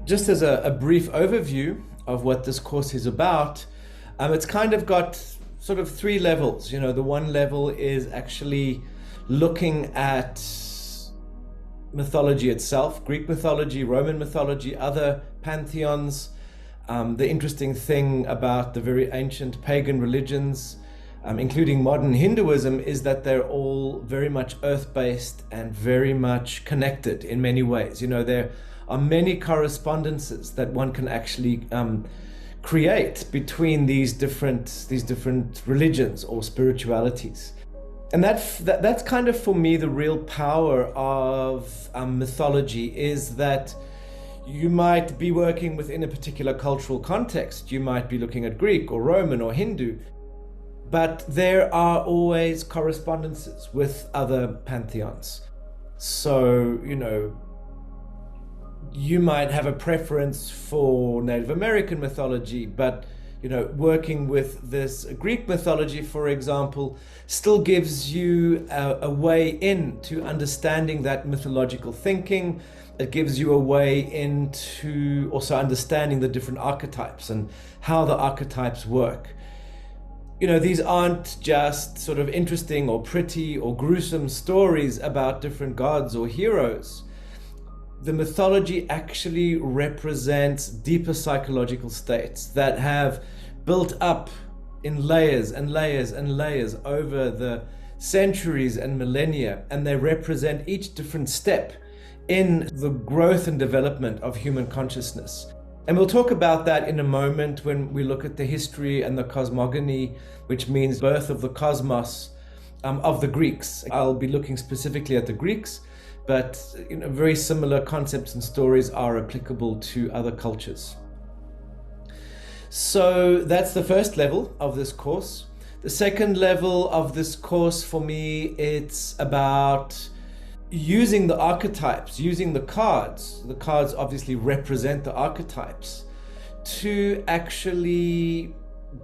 just as a brief overview of what this course is about, it's kind of got sort of three levels. The one level is actually looking at mythology itself, Greek mythology, Roman mythology, other pantheons. The interesting thing about the very ancient pagan religions, including modern Hinduism, is that they're all very much earth-based and very much connected in many ways. There are many correspondences that one can actually create between these different religions or spiritualities. And that's kind of, for me, the real power of mythology, is that you might be working within a particular cultural context. You might be looking at Greek or Roman or Hindu, but there are always correspondences with other pantheons. So, you might have a preference for Native American mythology, but working with this Greek mythology, for example, still gives you a way into understanding that mythological thinking. It gives you a way into also understanding the different archetypes and how the archetypes work. These aren't just sort of interesting or pretty or gruesome stories about different gods or heroes. The mythology actually represents deeper psychological states that have built up in layers and layers and layers over the centuries and millennia, and they represent each different step in the growth and development of human consciousness. And we'll talk about that in a moment when we look at the history and the cosmogony, which means birth of the cosmos, of the Greeks. I'll be looking specifically at the Greeks, but very similar concepts and stories are applicable to other cultures. So that's the first level of this course. The second level of this course, for me, it's about using the archetypes, using the cards. The cards obviously represent the archetypes, to actually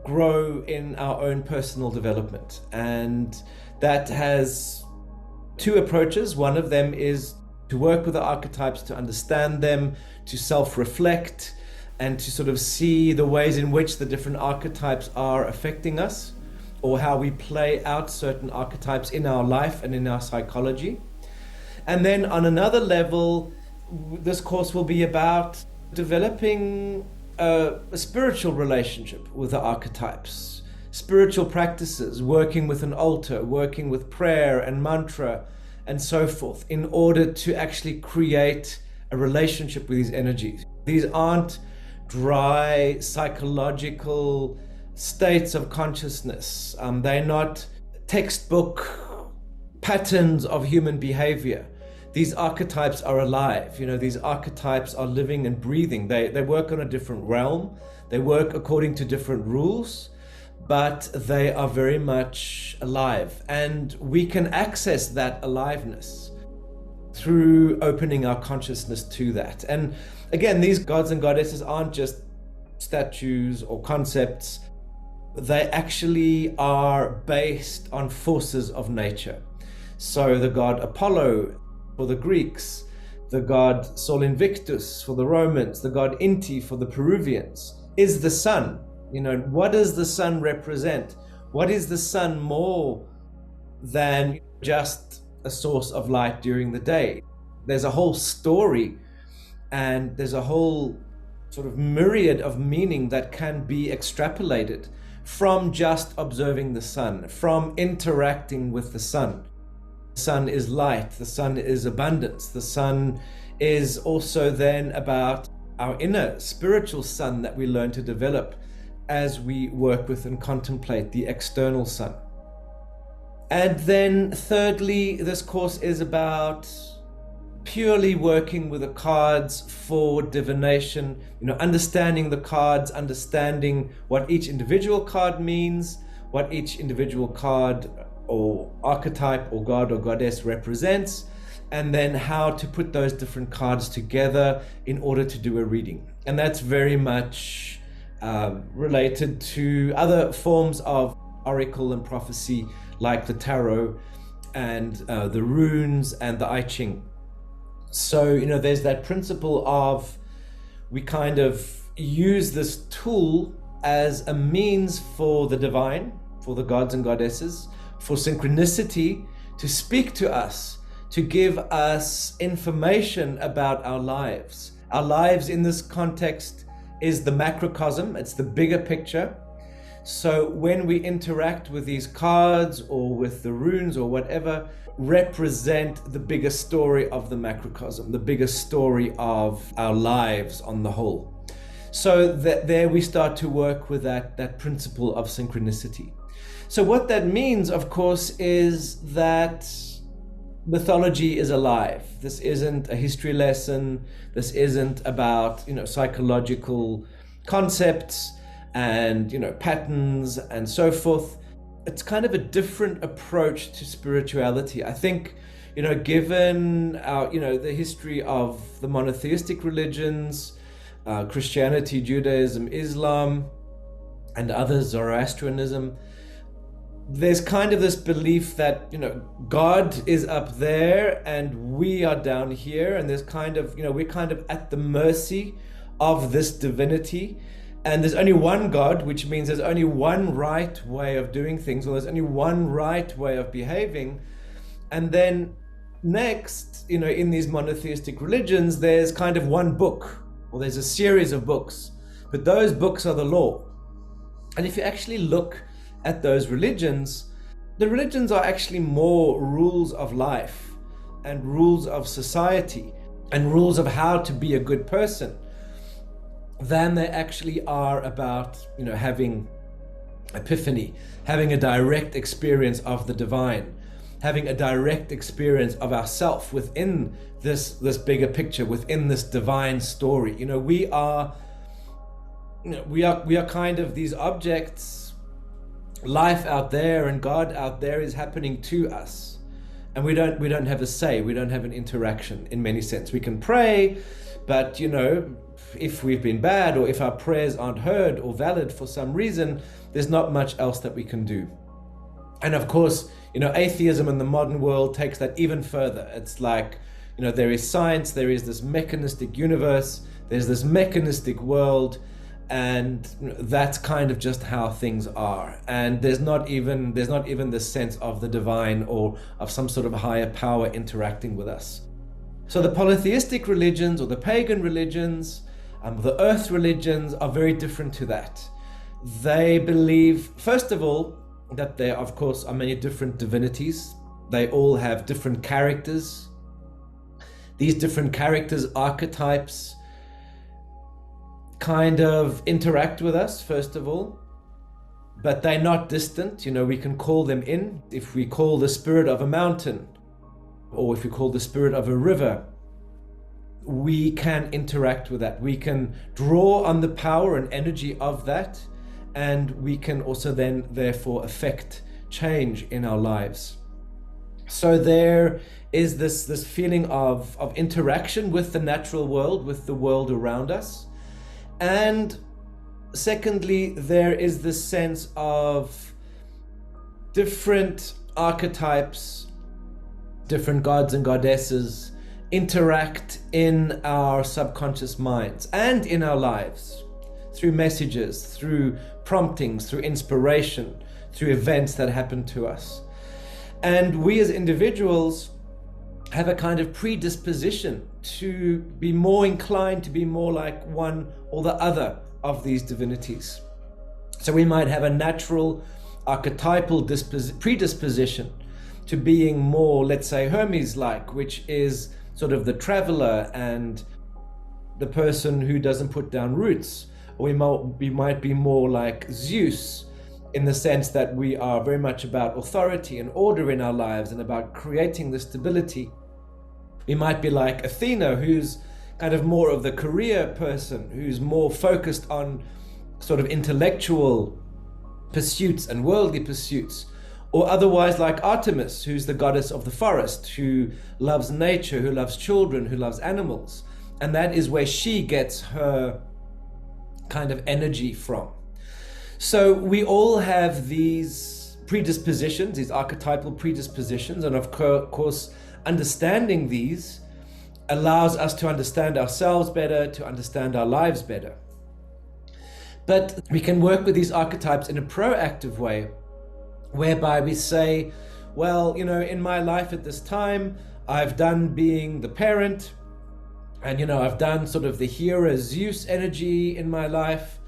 grow in our own personal development. And that has two approaches. One of them is to work with the archetypes, to understand them, to self-reflect, and to sort of see the ways in which the different archetypes are affecting us, or how we play out certain archetypes in our life and in our psychology. And then on another level, this course will be about developing a spiritual relationship with the archetypes, spiritual practices, working with an altar, working with prayer and mantra and so forth, in order to actually create a relationship with these energies. These aren't dry psychological states of consciousness. They're not textbook patterns of human behavior. These archetypes are alive. These archetypes are living and breathing. They work on a different realm. They work according to different rules, but they are very much alive. And we can access that aliveness through opening our consciousness to that. And again, these gods and goddesses aren't just statues or concepts. They actually are based on forces of nature. So the god Apollo for the Greeks, the god Sol Invictus for the Romans, the god Inti for the Peruvians, is the sun. What does the sun represent? What is the sun more than just a source of light during the day? There's a whole story, and there's a whole sort of myriad of meaning that can be extrapolated from just observing the sun, from interacting with the sun. The sun is light, the sun is abundance, the sun is also then about our inner spiritual sun that we learn to develop as we work with and contemplate the external sun. And then thirdly, this course is about purely working with the cards for divination, understanding the cards, understanding what each individual card means, what each individual card or archetype or god or goddess represents, and then how to put those different cards together in order to do a reading. And that's very much related to other forms of oracle and prophecy, like the tarot and the runes and the I Ching. So, there's that principle of we kind of use this tool as a means for the divine, for the gods and goddesses, for synchronicity to speak to us, to give us information about our lives. Our lives in this context is the macrocosm, it's the bigger picture. So when we interact with these cards or with the runes or whatever, represent the bigger story of the macrocosm, the bigger story of our lives on the whole. So that there we start to work with that principle of synchronicity. So what that means, of course, is that mythology is alive. This isn't a history lesson. This isn't about, psychological concepts and, patterns and so forth. It's kind of a different approach to spirituality. I think, given our, the history of the monotheistic religions, Christianity, Judaism, Islam, and others, Zoroastrianism, there's kind of this belief that, God is up there and we are down here, and there's kind of, we're kind of at the mercy of this divinity, and there's only one God, which means there's only one right way of doing things, or there's only one right way of behaving. And then next, in these monotheistic religions, there's kind of one book, or there's a series of books, but those books are the law. And if you actually look at those religions, the religions are actually more rules of life and rules of society and rules of how to be a good person than they actually are about, having epiphany, having a direct experience of the divine, having a direct experience of ourself within this bigger picture, within this divine story. We are kind of these objects. Life out there and God out there is happening to us, and we don't have a say, we don't have an interaction in many sense. We can pray, but if we've been bad, or if our prayers aren't heard or valid for some reason, there's not much else that we can do. And of course, atheism in the modern world takes that even further. It's like, there is science, there is this mechanistic universe, there's this mechanistic world, and that's kind of just how things are. And there's not even this sense of the divine or of some sort of higher power interacting with us. So the polytheistic religions, or the pagan religions, the earth religions, are very different to that. They believe, first of all, that there, of course, are many different divinities. They all have different characters. These different characters, archetypes, kind of interact with us, first of all, but they're not distant. We can call them in. If we call the spirit of a mountain, or if we call the spirit of a river, we can interact with that. We can draw on the power and energy of that, and we can also then therefore affect change in our lives. So there is this feeling of interaction with the natural world, with the world around us. And secondly, there is this sense of different archetypes, different gods and goddesses interact in our subconscious minds and in our lives through messages, through promptings, through inspiration, through events that happen to us. And we as individuals have a kind of predisposition to be more inclined to be more like one or the other of these divinities. So we might have a natural archetypal predisposition to being more, let's say, Hermes-like, which is sort of the traveler and the person who doesn't put down roots. Or we might be more like Zeus, in the sense that we are very much about authority and order in our lives and about creating the stability. We might be like Athena, who's kind of more of the career person, who's more focused on sort of intellectual pursuits and worldly pursuits. Or otherwise like Artemis, who's the goddess of the forest, who loves nature, who loves children, who loves animals. And that is where she gets her kind of energy from. So we all have these predispositions, these archetypal predispositions, and of course, understanding these allows us to understand ourselves better, to understand our lives better. But we can work with these archetypes in a proactive way, whereby we say, well, in my life at this time, I've done being the parent, and I've done sort of the hero Zeus energy in my life,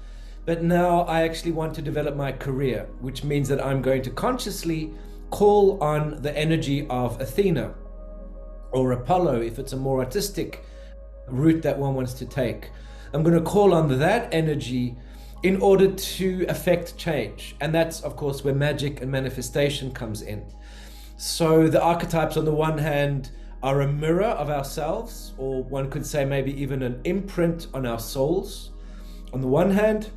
but now I actually want to develop my career, which means that I'm going to consciously call on the energy of Athena or Apollo, if it's a more artistic route that one wants to take. I'm going to call on that energy in order to affect change. And that's, of course, where magic and manifestation comes in. So the archetypes, on the one hand, are a mirror of ourselves, or one could say maybe even an imprint on our souls, on the one hand.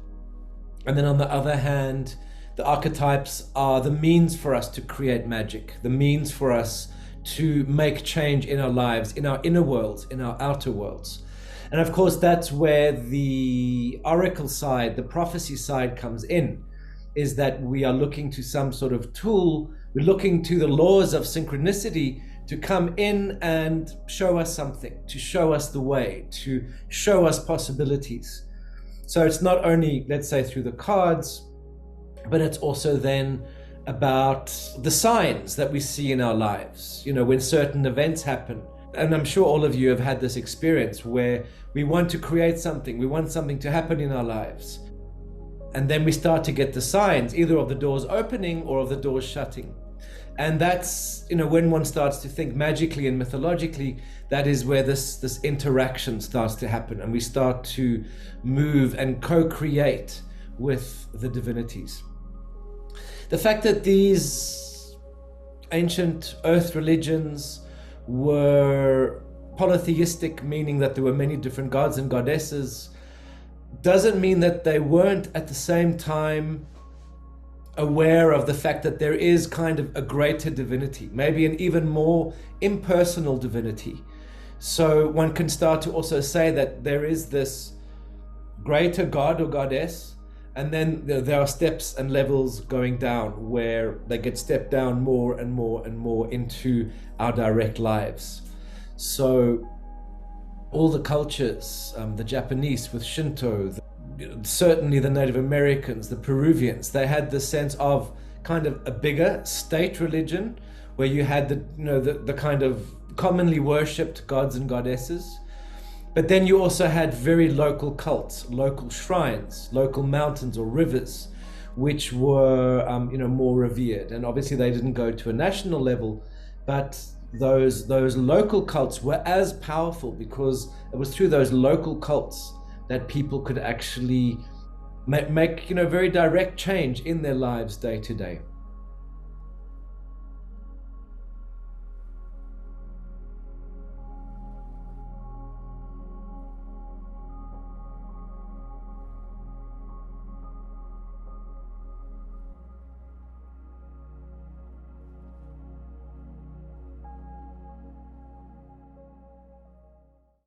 And then on the other hand, the archetypes are the means for us to create magic, the means for us to make change in our lives, in our inner worlds, in our outer worlds. And of course, that's where the oracle side, the prophecy side comes in, is that we are looking to some sort of tool. We're looking to the laws of synchronicity to come in and show us something, to show us the way, to show us possibilities. So it's not only, let's say, through the cards, but it's also then about the signs that we see in our lives, when certain events happen. And I'm sure all of you have had this experience where we want to create something, we want something to happen in our lives. And then we start to get the signs, either of the doors opening or of the doors shutting. And that's, when one starts to think magically and mythologically, that is where this interaction starts to happen. And we start to move and co-create with the divinities. The fact that these ancient earth religions were polytheistic, meaning that there were many different gods and goddesses, doesn't mean that they weren't at the same time aware of the fact that there is kind of a greater divinity, maybe an even more impersonal divinity. So one can start to also say that there is this greater god or goddess, and then there are steps and levels going down where they get stepped down more and more and more into our direct lives. So all the cultures, the Japanese with Shinto, certainly the Native Americans, the Peruvians, they had this sense of kind of a bigger state religion where you had the kind of commonly worshipped gods and goddesses. But then you also had very local cults, local shrines, local mountains or rivers, which were more revered. And obviously they didn't go to a national level, but those local cults were as powerful because it was through those local cults that people could actually make very direct change in their lives day to day.